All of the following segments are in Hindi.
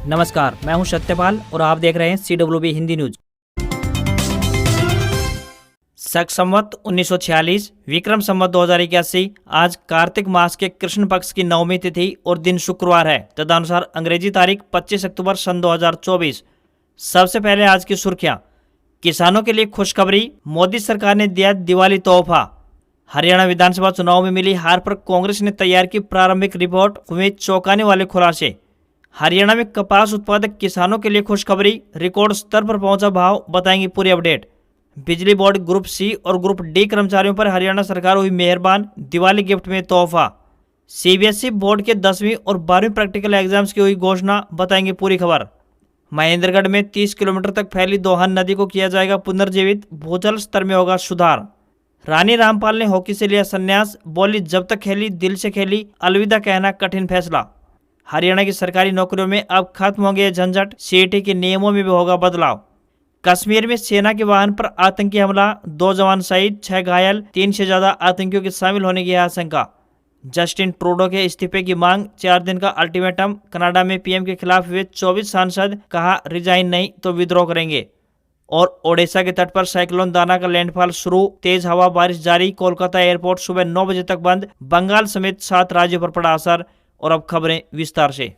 नमस्कार, मैं हूं सत्यपाल और आप देख रहे हैं CWB हिंदी न्यूज। शक संवत 1946 विक्रम संवत 2081 आज कार्तिक मास के कृष्ण पक्ष की नवमी तिथि और दिन शुक्रवार है। तदनुसार अंग्रेजी तारीख 25 अक्टूबर सन 2024। सबसे पहले आज की सुर्खियां। किसानों के लिए खुशखबरी, मोदी सरकार ने दिया दिवाली तोहफा। हरियाणा विधानसभा चुनाव में मिली हार पर कांग्रेस ने तैयार की प्रारंभिक रिपोर्ट, हुए चौंकाने वाले खुलासे। हरियाणा में कपास उत्पादक किसानों के लिए खुशखबरी, रिकॉर्ड स्तर पर पहुंचा भाव, बताएंगे पूरी अपडेट। बिजली बोर्ड ग्रुप सी और ग्रुप डी कर्मचारियों पर हरियाणा सरकार हुई मेहरबान, दिवाली गिफ्ट में तोहफा। CBSE बोर्ड के 10वीं और 12वीं प्रैक्टिकल एग्जाम्स की हुई घोषणा, बताएंगे पूरी खबर। महेंद्रगढ़ में 30 किलोमीटर तक फैली दोहन नदी को किया जाएगा पुनर्जीवित, भूजल स्तर में होगा सुधार। रानी रामपाल ने हॉकी से लिया संन्यास, बोली जब तक खेली दिल से खेली, अलविदा कहना कठिन फैसला। हरियाणा की सरकारी नौकरियों में अब खत्म होंगे झंझट, CET के नियमों में भी होगा बदलाव। कश्मीर में सेना के वाहन पर आतंकी हमला, 2 जवान शहीद, 6 घायल, 3 से ज्यादा आतंकियों के शामिल होने की आशंका। जस्टिन ट्रूडो के इस्तीफे की मांग, 4 दिन का अल्टीमेटम। कनाडा में PM के खिलाफ हुए 24 सांसद, कहा रिजाइन नहीं तो विद्रोह करेंगे। और ओडिशा के तट पर साइक्लोन दाना का लैंडफॉल शुरू, तेज हवा बारिश जारी। कोलकाता एयरपोर्ट सुबह 9 बजे तक बंद, बंगाल समेत 7 राज्यों पर पड़ा असर। और अब खबरें विस्तार से।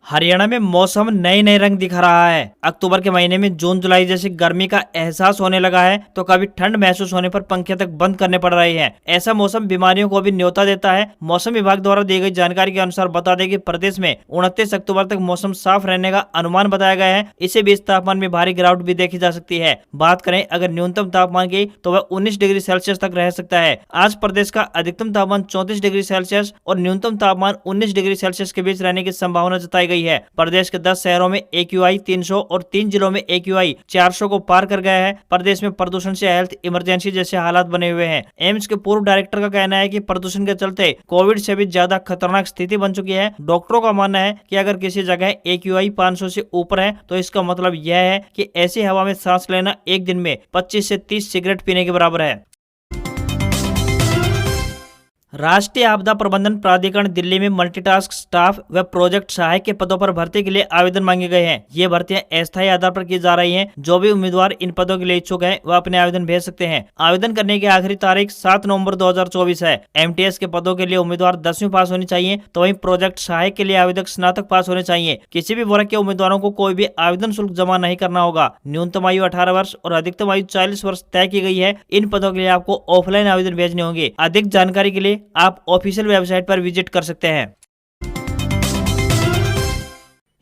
हरियाणा में मौसम नए नए रंग दिखा रहा है। अक्टूबर के महीने में जून जुलाई जैसी गर्मी का एहसास होने लगा है तो कभी ठंड महसूस होने पर पंखे तक बंद करने पड़ रहे हैं। ऐसा मौसम बीमारियों को भी न्योता देता है। मौसम विभाग द्वारा दी गई जानकारी के अनुसार बता दें कि प्रदेश में 29 अक्टूबर तक मौसम साफ रहने का अनुमान बताया गया है। इससे बीच तापमान में भारी गिरावट भी देखी जा सकती है। बात करें अगर न्यूनतम तापमान की तो वह 19 डिग्री सेल्सियस तक रह सकता है। आज प्रदेश का अधिकतम तापमान 34 डिग्री सेल्सियस और न्यूनतम तापमान 19 डिग्री सेल्सियस के बीच रहने की संभावना जताई गई है। प्रदेश के 10 शहरों में AQI 300 और 3 जिलों में AQI 400 को पार कर गया है। प्रदेश में प्रदूषण से हेल्थ इमरजेंसी जैसे हालात बने हुए हैं। एम्स के पूर्व डायरेक्टर का कहना है कि प्रदूषण के चलते कोविड से भी ज्यादा खतरनाक स्थिति बन चुकी है। डॉक्टरों का मानना है कि अगर किसी जगह AQI 500 से ऊपर है तो इसका मतलब यह है कि ऐसी हवा में सांस लेना एक दिन में 25 से 30 सिगरेट पीने के बराबर है। राष्ट्रीय आपदा प्रबंधन प्राधिकरण दिल्ली में मल्टीटास्क स्टाफ व प्रोजेक्ट सहायक के पदों पर भर्ती के लिए आवेदन मांगे गए हैं। ये भर्तियां अस्थायी आधार पर की जा रही हैं। जो भी उम्मीदवार इन पदों के लिए इच्छुक हैं वह अपने आवेदन भेज सकते हैं। आवेदन करने की आखिरी तारीख 7 नवंबर 2024 है। MTS के पदों के लिए उम्मीदवार 10वीं पास होनी चाहिए, तो वहीं प्रोजेक्ट सहायक के लिए आवेदक स्नातक पास होने चाहिए। किसी भी वर्ग के उम्मीदवारों को कोई भी आवेदन शुल्क जमा नहीं करना होगा। न्यूनतम आयु 18 वर्ष और अधिकतम आयु 40 वर्ष तय की गई है। इन पदों के लिए आपको ऑफलाइन आवेदन भेजने होंगे। अधिक जानकारी के लिए आप ऑफिशियल वेबसाइट पर विजिट कर सकते हैं।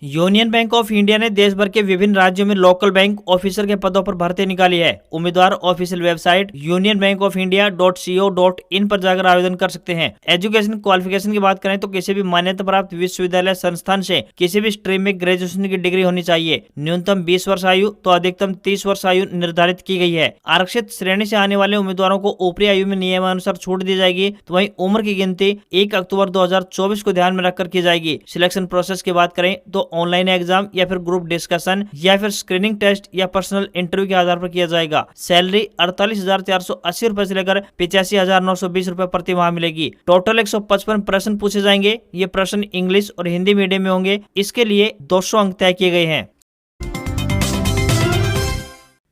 यूनियन बैंक ऑफ इंडिया ने देश भर के विभिन्न राज्यों में लोकल बैंक ऑफिसर के पदों पर भर्ती निकाली है। उम्मीदवार ऑफिशियल वेबसाइट unionbankofindia.co.in पर जाकर आवेदन कर सकते हैं। एजुकेशन क्वालिफिकेशन की बात करें तो किसी भी मान्यता प्राप्त विश्वविद्यालय संस्थान से किसी भी स्ट्रीम में ग्रेजुएशन की डिग्री होनी चाहिए। न्यूनतम 20 वर्ष आयु तो अधिकतम 30 वर्ष आयु निर्धारित की गई है। आरक्षित श्रेणी से आने वाले उम्मीदवारों को ऊपरी आयु में नियमानुसार छूट दी जाएगी, तो वहीं उम्र की गिनती 1 अक्टूबर 2024 को ध्यान में रखकर की जाएगी। सिलेक्शन प्रोसेस की बात करें तो ऑनलाइन एग्जाम या फिर ग्रुप डिस्कशन या फिर स्क्रीनिंग टेस्ट या पर्सनल इंटरव्यू के आधार पर किया जाएगा। सैलरी 48,480 रुपए से लेकर 85,920 रुपए प्रति माह मिलेगी। टोटल 155 प्रश्न पूछे जाएंगे। ये प्रश्न इंग्लिश और हिंदी मीडियम में होंगे। इसके लिए 200 अंक तय किए गए हैं।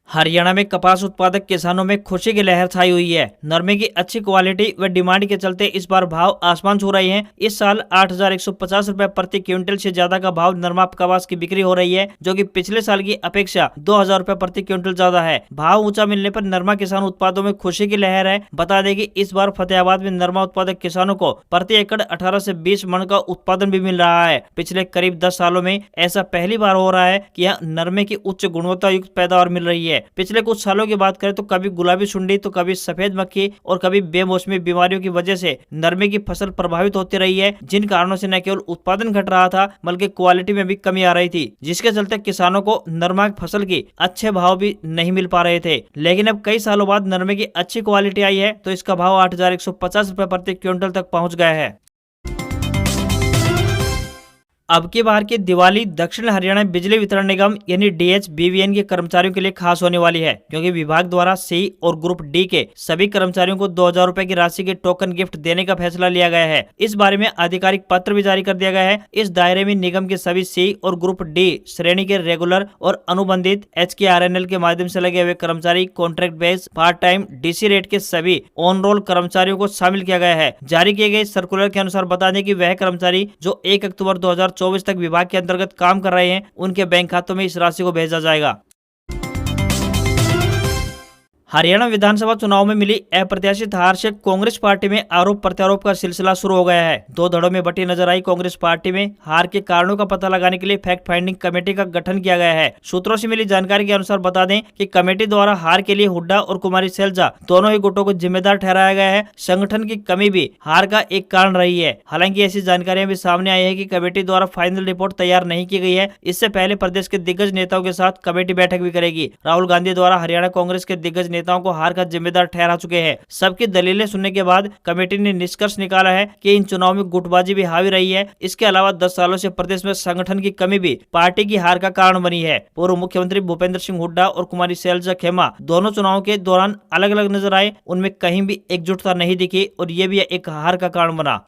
हरियाणा में कपास उत्पादक किसानों में खुशी की लहर छाई हुई है। नरमे की अच्छी क्वालिटी व डिमांड के चलते इस बार भाव आसमान छू रहे हैं। इस साल 8,150 रुपए प्रति क्विंटल से ज्यादा का भाव नरमा कपास की बिक्री हो रही है, जो कि पिछले साल की अपेक्षा 2,000 रुपए प्रति क्विंटल ज्यादा है। भाव ऊंचा मिलने पर नरमा किसान उत्पादों में खुशी की लहर है। बता दें कि इस बार फतेहाबाद में नरमा उत्पादक किसानों को प्रति एकड़ 18 से 20 मन का उत्पादन भी मिल रहा है। पिछले करीब 10 सालों में ऐसा पहली बार हो रहा है कि यहाँ नरमे की उच्च गुणवत्ता युक्त पैदावार मिल रही है। पिछले कुछ सालों की बात करें तो कभी गुलाबी सुंडी तो कभी सफेद मक्खी और कभी बेमौसमी बीमारियों की वजह से नरमे की फसल प्रभावित होती रही है, जिन कारणों से न केवल उत्पादन घट रहा था बल्कि क्वालिटी में भी कमी आ रही थी, जिसके चलते किसानों को नरमा फसल की अच्छे भाव भी नहीं मिल पा रहे थे। लेकिन अब कई सालों बाद नरमे की अच्छी क्वालिटी आई है तो इसका भाव 8,150 रुपए प्रति क्विंटल तक पहुंच गया है। अब की बार की दिवाली दक्षिण हरियाणा बिजली वितरण निगम यानी DHBVN के कर्मचारियों के लिए खास होने वाली है, क्योंकि विभाग द्वारा C और ग्रुप D के सभी कर्मचारियों को 2000 रुपए की राशि के टोकन गिफ्ट देने का फैसला लिया गया है। इस बारे में आधिकारिक पत्र भी जारी कर दिया गया है। इस दायरे में निगम के सभी C और ग्रुप D श्रेणी के रेगुलर और अनुबंधित HKRNL के माध्यम से लगे हुए कर्मचारी, contract base, part time, DC rate के सभी ऑन रोल कर्मचारियों को शामिल किया गया है। जारी किए गए सर्कुलर के अनुसार बता दें कि वह कर्मचारी जो 1 अक्टूबर 2024 तक विभाग के अंतर्गत काम कर रहे हैं, उनके बैंक खातों में इस राशि को भेजा जाएगा। हरियाणा विधानसभा चुनाव में मिली अप्रत्याशित हार से कांग्रेस पार्टी में आरोप प्रत्यारोप का सिलसिला शुरू हो गया है। दो धड़ों में बटी नजर आई कांग्रेस पार्टी में हार के कारणों का पता लगाने के लिए फैक्ट फाइंडिंग कमेटी का गठन किया गया है। सूत्रों से मिली जानकारी के अनुसार बता दें कि कमेटी द्वारा हार के लिए हुड्डा और कुमारी सैलजा दोनों ही गुटों को जिम्मेदार ठहराया गया है। संगठन की कमी भी हार का एक कारण रही है। हालांकि ऐसी जानकारियां भी सामने आई है कि कमेटी द्वारा फाइनल रिपोर्ट तैयार नहीं की गई है। इससे पहले प्रदेश के दिग्गज नेताओं के साथ कमेटी बैठक भी करेगी। राहुल गांधी द्वारा हरियाणा कांग्रेस के दिग्गज नेताओं को हार का जिम्मेदार ठहरा चुके हैं। सबकी दलीलें सुनने के बाद कमेटी ने निष्कर्ष निकाला है कि इन चुनाव में गुटबाजी भी हावी रही है। इसके अलावा 10 सालों से प्रदेश में संगठन की कमी भी पार्टी की हार का कारण बनी है। पूर्व मुख्यमंत्री भूपेंद्र सिंह हुड्डा और कुमारी सैलजा खेमा दोनों चुनाव के दौरान अलग अलग नजर आए, उनमें कहीं भी एकजुटता नहीं दिखी और ये भी एक हार का कारण बना।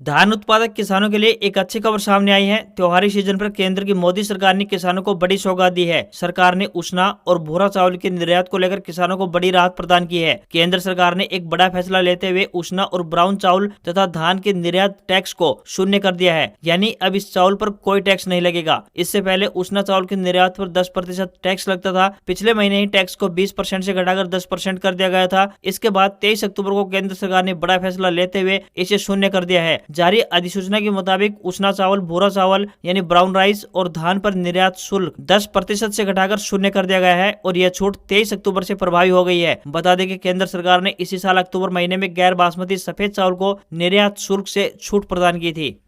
धान उत्पादक किसानों के लिए एक अच्छी खबर सामने आई है। त्योहारी सीजन पर केंद्र की मोदी सरकार ने किसानों को बड़ी सौगात दी है। सरकार ने उषना और भूरा चावल के निर्यात को लेकर किसानों को बड़ी राहत प्रदान की है। केंद्र सरकार ने एक बड़ा फैसला लेते हुए उषना और ब्राउन चावल तथा धान के निर्यात टैक्स को शून्य कर दिया है, यानी अब इस चावल पर कोई टैक्स नहीं लगेगा। इससे पहले उषना चावल के निर्यात पर 10% टैक्स लगता था। पिछले महीने ही टैक्स को 20% से घटाकर 10% कर दिया गया था। इसके बाद 23 अक्टूबर को केंद्र सरकार ने बड़ा फैसला लेते हुए इसे शून्य कर दिया है। जारी अधिसूचना के मुताबिक उषना चावल, भूरा चावल यानी ब्राउन राइस और धान पर निर्यात शुल्क 10% से घटाकर शून्य कर दिया गया है और यह छूट 23 अक्टूबर से प्रभावी हो गई है। बता दें कि केंद्र सरकार ने इसी साल अक्टूबर महीने में गैर बासमती सफेद चावल को निर्यात शुल्क से छूट प्रदान की थी।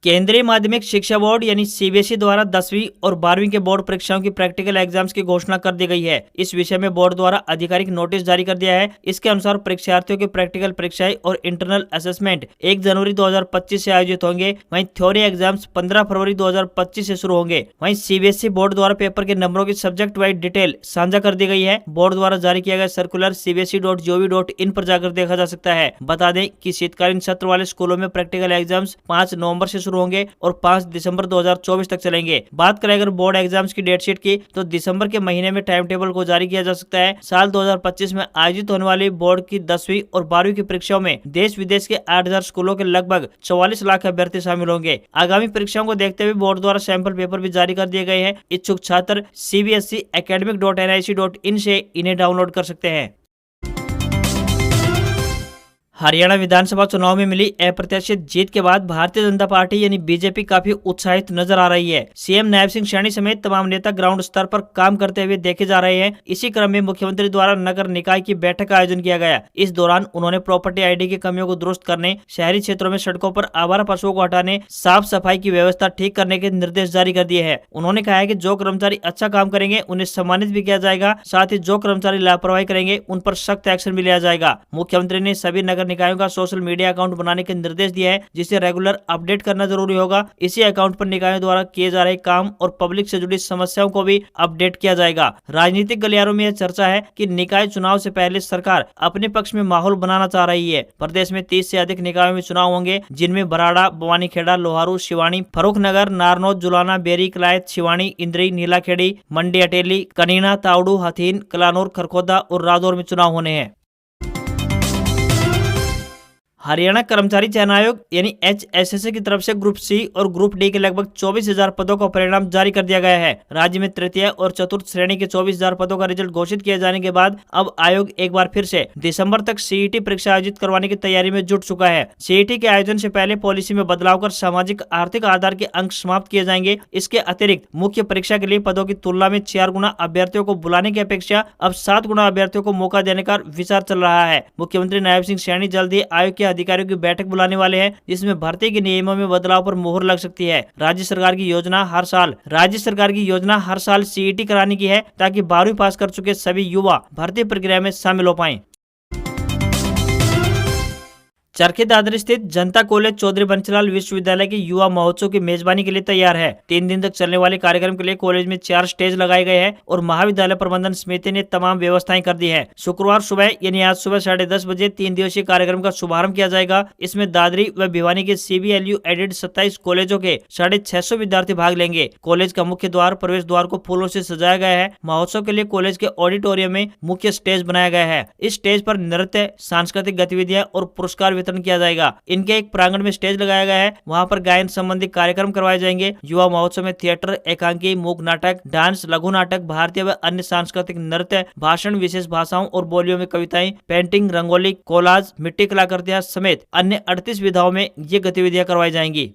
केंद्रीय माध्यमिक शिक्षा बोर्ड यानी CBSE द्वारा 10वीं और 12वीं के बोर्ड परीक्षाओं की प्रैक्टिकल एग्जाम्स की घोषणा कर दी गई है। इस विषय में बोर्ड द्वारा आधिकारिक नोटिस जारी कर दिया है। इसके अनुसार परीक्षार्थियों की प्रैक्टिकल परीक्षाएं और इंटरनल असेसमेंट 1 जनवरी 2025 से आयोजित होंगे। वहीं थ्योरी एग्जाम्स 15 फरवरी 2025 से शुरू होंगे। वहीं CBSE बोर्ड द्वारा पेपर के नंबरों की सब्जेक्ट वाइज डिटेल साझा कर दी गई है। बोर्ड द्वारा जारी किया गया सर्कुलर cbse.gov.in पर जाकर देखा जा सकता है। बता दें कि शीतकालीन सत्र वाले स्कूलों में प्रैक्टिकल एग्जाम्स 5 नवंबर से शुरू होंगे और 5 दिसंबर 2024 तक चलेंगे। बात करें अगर बोर्ड एग्जाम्स की डेट शीट की, तो दिसंबर के महीने में टाइम टेबल को जारी किया जा सकता है। साल 2025 में आयोजित होने वाली बोर्ड की 10वीं और 12वीं की परीक्षाओं में देश विदेश के 8000 स्कूलों के लगभग 44 लाख अभ्यर्थी शामिल होंगे। आगामी परीक्षाओं को देखते हुए बोर्ड द्वारा सैंपल पेपर भी जारी कर दिए गए हैं। इच्छुक छात्र cbseacademic.nic.in से इन्हें डाउनलोड कर सकते हैं। हरियाणा विधानसभा चुनाव में मिली अप्रत्याशित जीत के बाद भारतीय जनता पार्टी यानी बीजेपी काफी उत्साहित नजर आ रही है। सीएम नायब सिंह सैनी समेत तमाम नेता ग्राउंड स्तर पर काम करते हुए देखे जा रहे हैं। इसी क्रम में मुख्यमंत्री द्वारा नगर निकाय की बैठक का आयोजन किया गया। इस दौरान उन्होंने प्रॉपर्टी ID की कमियों को दुरुस्त करने, शहरी क्षेत्रों में सड़कों पर आवारा पशुओं को हटाने, साफ सफाई की व्यवस्था ठीक करने के निर्देश जारी कर दिए हैं। उन्होंने कहा है कि जो कर्मचारी अच्छा काम करेंगे उन्हें सम्मानित भी किया जाएगा। साथ ही जो कर्मचारी लापरवाही करेंगे उन पर सख्त एक्शन भी लिया जाएगा। मुख्यमंत्री ने सभी नगर निकायों का सोशल मीडिया अकाउंट बनाने के निर्देश दिए हैं, जिसे रेगुलर अपडेट करना जरूरी होगा। इसी अकाउंट पर निकायों द्वारा किए जा रहे काम और पब्लिक से जुड़ी समस्याओं को भी अपडेट किया जाएगा। राजनीतिक गलियारों में यह चर्चा है कि निकाय चुनाव से पहले सरकार अपने पक्ष में माहौल बनाना चाह रही है। प्रदेश में 30 से अधिक निकायों में चुनाव होंगे, जिनमें बराड़ा, बवानीखेड़ा, लोहारू, शिवानी, फर्रुखनगर, नारनौत, जुलाना, बेरी, कलायत, शिवानी, इंद्री, नीलाखेड़ी, मंडी, अटेली, कनीना, तावड़ू, हथीन, कलानौर, खरखोदा और रादौर में चुनाव होने हैं। हरियाणा कर्मचारी चयन आयोग यानी HSSA की तरफ से ग्रुप C और ग्रुप D के लगभग 24,000 पदों का परिणाम जारी कर दिया गया है। राज्य में तृतीय और चतुर्थ श्रेणी के 24,000 पदों का रिजल्ट घोषित किए जाने के बाद अब आयोग एक बार फिर से दिसंबर तक CET परीक्षा आयोजित करवाने की तैयारी में जुट चुका है। CET के आयोजन से पहले पॉलिसी में बदलाव कर सामाजिक आर्थिक आधार के अंक समाप्त किए जाएंगे। इसके अतिरिक्त मुख्य परीक्षा के लिए पदों की तुलना में 4 गुना अभ्यर्थियों को बुलाने की अपेक्षा अब 7 गुना अभ्यर्थियों को मौका देने का विचार चल रहा है। मुख्यमंत्री नायब सिंह सैनी जल्द ही आयोग के अधिकारियों की बैठक बुलाने वाले हैं, जिसमें भर्ती के नियमों में बदलाव पर मुहर लग सकती है। राज्य सरकार की योजना हर साल CET कराने की है, ताकि 12वीं पास कर चुके सभी युवा भर्ती प्रक्रिया में शामिल हो पाएं। चरखी दादरी स्थित जनता कॉलेज चौधरी बंसीलाल विश्वविद्यालय के युवा महोत्सव की मेजबानी के लिए तैयार है। 3 दिन तक चलने वाले कार्यक्रम के लिए कॉलेज में 4 स्टेज लगाए गए हैं और महाविद्यालय प्रबंधन समिति ने तमाम व्यवस्थाएं कर दी है। शुक्रवार सुबह यानी आज सुबह 10:30 बजे 3 दिवसीय कार्यक्रम का शुभारंभ किया जाएगा। इसमें दादरी व भिवानी के CBLU एडेड 27 कॉलेजों के 650 विद्यार्थी भाग लेंगे। कॉलेज का मुख्य द्वार प्रवेश द्वार को फूलों से सजाया गया है। महोत्सव के लिए कॉलेज के ऑडिटोरियम में मुख्य स्टेज बनाया गया है। इस स्टेज पर नृत्य, सांस्कृतिक गतिविधियां और पुरस्कार वितरण किया जाएगा। इनके एक प्रांगण में स्टेज लगाया गया है, वहां पर गायन संबंधी कार्यक्रम करवाए जाएंगे। युवा महोत्सव में थिएटर, एकांकी, मूक नाटक, डांस, लघु नाटक, भारतीय व अन्य सांस्कृतिक नृत्य, भाषण, विशेष भाषाओं और बोलियों में कविताएं, पेंटिंग, रंगोली, कोलाज, मिट्टी कलाकृतियां समेत अन्य 38 विधाओं में ये गतिविधियां करवाई जाएंगी।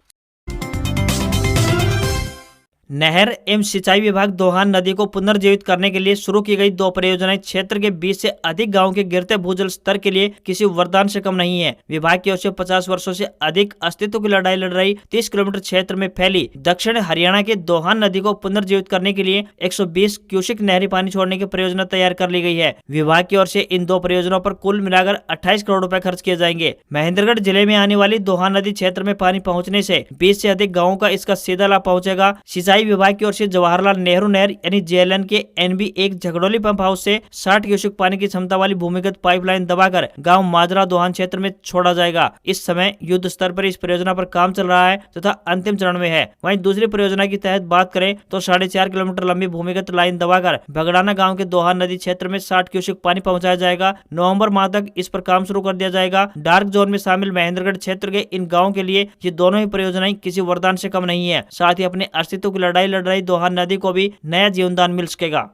नहर एवं सिंचाई विभाग दोहान नदी को पुनर्जीवित करने के लिए शुरू की गई 2 परियोजनाएं क्षेत्र के 20 से अधिक गांवों के गिरते भूजल स्तर के लिए किसी वरदान से कम नहीं है। विभाग की ओर से 50 वर्षों से अधिक अस्तित्व की लड़ाई लड़ रही 30 किलोमीटर क्षेत्र में फैली दक्षिण हरियाणा के दोहान नदी को पुनर्जीवित करने के लिए 120 क्यूसेक नहरी पानी छोड़ने की परियोजना तैयार कर ली गई है। विभाग की ओर से इन 2 परियोजनाओं पर कुल मिलाकर 28 करोड़ रुपए खर्च किए जाएंगे। महेंद्रगढ़ जिले में आने वाली दोहान नदी क्षेत्र में पानी पहुँचने से 20 से अधिक गाँवों का इसका सीधा लाभ पहुँचेगा। सिंचाई विभाग की ओर से जवाहरलाल नेहरू नहर यानी JLN के NB1 झगड़ोली पंप हाउस से 60 क्यूसेक पानी की क्षमता वाली भूमिगत पाइपलाइन दबाकर गांव माजरा दोहान क्षेत्र में छोड़ा जाएगा। इस समय युद्ध स्तर पर इस परियोजना पर काम चल रहा है तथा अंतिम चरण में है। वहीं दूसरी परियोजना की तहत बात करें तो 4.5 किलोमीटर लंबी भूमिगत लाइन दबाकर भगड़ाना गाँव के दोहान नदी क्षेत्र में 60 क्यूसेक पानी पहुँचाया जाएगा। नवम्बर माह तक इस पर काम शुरू कर दिया जाएगा। डार्क जोन में शामिल महेंद्रगढ़ क्षेत्र के इन गाँव के लिए ये दोनों ही परियोजनाएं किसी वरदान से कम नहीं है। साथ ही अपने अस्तित्व की लड़ाई लड़ रही दोहान नदी को भी नया जीवनदान मिल सकेगा।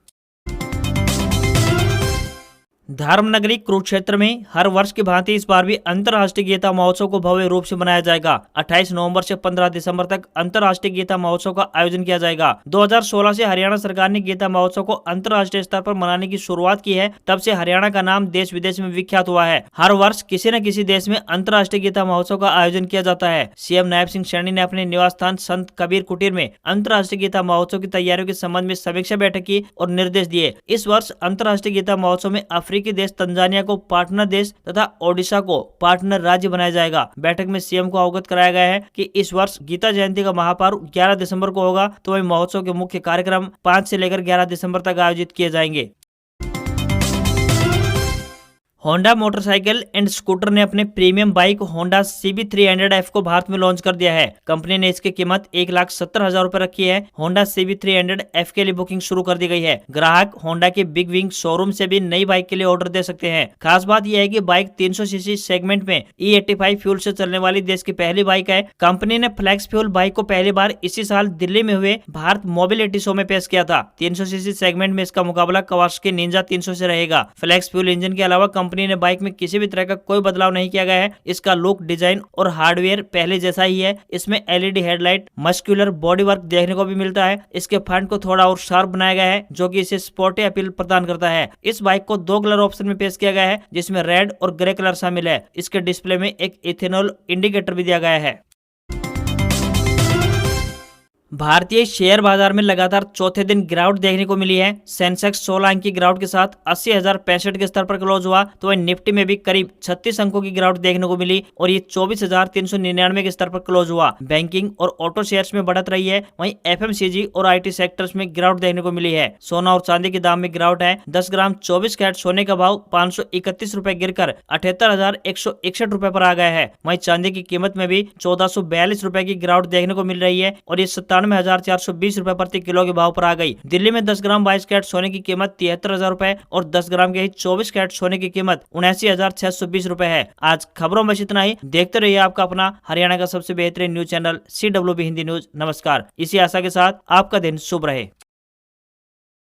धर्मनगरी कुरुक्षेत्र में हर वर्ष की भांति इस बार भी अंतर्राष्ट्रीय गीता महोत्सव को भव्य रूप से मनाया जाएगा। 28 नवंबर से 15 दिसंबर तक अंतर्राष्ट्रीय गीता महोत्सव का आयोजन किया जाएगा। 2016 से हरियाणा सरकार ने गीता महोत्सव को अंतर्राष्ट्रीय स्तर पर मनाने की शुरुआत की है। तब से हरियाणा का नाम देश विदेश में विख्यात हुआ है। हर वर्ष किसी न किसी देश में अंतर्राष्ट्रीय गीता महोत्सव का आयोजन किया जाता है। CM नायब सिंह सैनी ने अपने निवास स्थान संत कबीर कुटीर में अंतर्राष्ट्रीय गीता महोत्सव की तैयारियों के संबंध में समीक्षा बैठक की और निर्देश दिए। इस वर्ष अंतर्राष्ट्रीय गीता महोत्सव में अफ्रीकी देश तंजानिया को पार्टनर देश तथा ओडिशा को पार्टनर राज्य बनाया जाएगा। बैठक में CM को अवगत कराया गया है कि इस वर्ष गीता जयंती का महापर्व 11 दिसंबर को होगा, तो वही महोत्सव के मुख्य कार्यक्रम 5 से लेकर 11 दिसंबर तक आयोजित किए जाएंगे। होंडा मोटरसाइकिल एंड स्कूटर ने अपने प्रीमियम बाइक होंडा CB300F को भारत में लॉन्च कर दिया है। कंपनी ने इसकी कीमत 1,70,000 रुपए रखी है। होंडा CB300F के लिए बुकिंग शुरू कर दी गई है। ग्राहक होंडा के बिग विंग शोरूम से भी नई बाइक के लिए ऑर्डर दे सकते हैं। खास बात यह है कि बाइक 300 सीसी सेगमेंट में E85 फ्यूल से चलने वाली देश की पहली बाइक है। कंपनी ने फ्लैक्स फ्यूल बाइक को पहली बार इसी साल दिल्ली में हुए भारत मोबिलिटी शो में पेश किया था। 300 सीसी सेगमेंट में इसका मुकाबला कवासाकी निंजा 300 से रहेगा। फ्लैक्स फ्यूल इंजन के अलावा कंपनी ने बाइक में किसी भी तरह का कोई बदलाव नहीं किया गया है। इसका लुक, डिजाइन और हार्डवेयर पहले जैसा ही है। इसमें LED headlight, muscular body work देखने को भी मिलता है। इसके फ्रंट को थोड़ा और शार्प बनाया गया है, जो कि इसे स्पोर्टी अपील प्रदान करता है। इस बाइक को 2 कलर ऑप्शन में पेश किया गया है, जिसमें रेड और ग्रे कलर शामिल है। इसके डिस्प्ले में एक इथेनॉल इंडिकेटर भी दिया गया है। भारतीय शेयर बाजार में लगातार चौथे दिन गिरावट देखने को मिली है। सेंसेक्स 16 अंक की गिरावट के साथ 80,065 के स्तर पर क्लोज हुआ, तो वहीं निफ्टी में भी करीब 36 अंकों की गिरावट देखने को मिली और ये 24,399 के स्तर पर क्लोज हुआ। बैंकिंग और ऑटो शेयर्स में बढ़त रही है, वहीं FMCG और IT सेक्टर्स में गिरावट देखने को मिली है। सोना और चांदी के दाम में गिरावट है। 10 ग्राम 24 कैरेट सोने का भाव 531 रुपए गिरकर 78,161 रुपए पर आ गया है। वहीं चांदी की कीमत में भी 1442 रुपए की गिरावट देखने को मिल रही है और ये 97,420 रुपए प्रति किलो के भाव पर आ गई। दिल्ली में 10 ग्राम 22 कैरेट सोने की कीमत 73,000 रुपए और 10 ग्राम के ही 24 कैरेट सोने की कीमत 79,620 रुपए है। आज खबरों में इतना ही। देखते रहिए आपका अपना हरियाणा का सबसे बेहतरीन news channel CWB Hindi news. नमस्कार। इसी आशा के साथ आपका दिन शुभ रहे।